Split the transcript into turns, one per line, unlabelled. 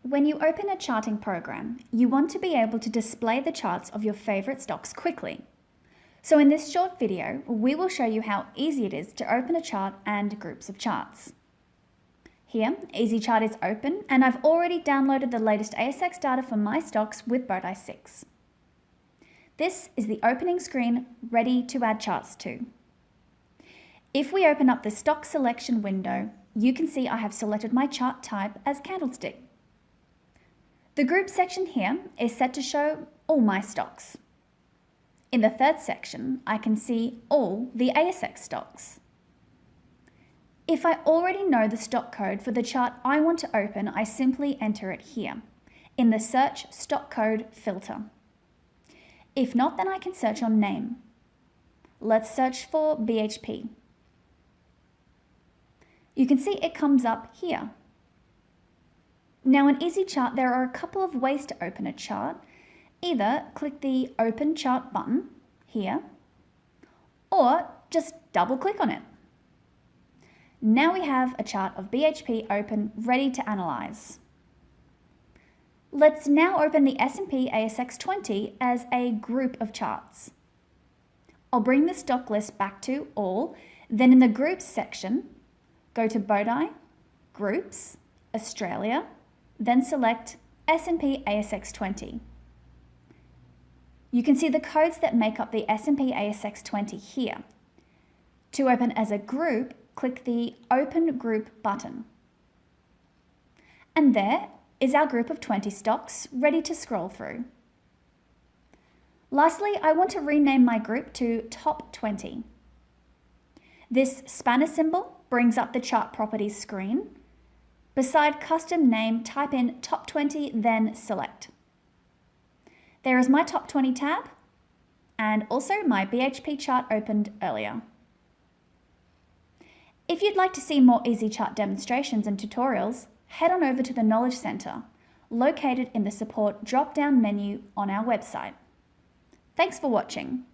When you open a charting program, you want to be able to display the charts of your favorite stocks quickly. So in this short video, we will show you how easy it is to open a chart and groups of charts. Here, EzyChart is open and I've already downloaded the latest ASX data for my stocks with Bowtie 6. This is the opening screen ready to add charts to. If we open up the stock selection window, you can see I have selected my chart type as candlestick. The group section here is set to show all my stocks. In the third section, I can see all the ASX stocks. If I already know the stock code for the chart I want to open, I simply enter it here in the Search Stock Code filter. If not, then I can search on name. Let's search for BHP. You can see it comes up here. Now in EzyChart, there are a couple of ways to open a chart. Either click the Open Chart button here, or just double click on it. Now we have a chart of BHP open, ready to analyze. Let's now open the S&P ASX 20 as a group of charts. I'll bring the stock list back to All, then in the Groups section, go to Bowtie, Groups, Australia, then select S&P ASX 20. You can see the codes that make up the S&P ASX 20 here. To open as a group, click the Open Group button. And there is our group of 20 stocks ready to scroll through. Lastly, I want to rename my group to Top 20. This spanner symbol brings up the chart properties screen. Beside custom name, type in Top 20, then select. There is my Top 20 tab, and also my BHP chart opened earlier. If you'd like to see more EzyChart demonstrations and tutorials, head on over to the Knowledge Centre, located in the Support drop-down menu on our website. Thanks for watching.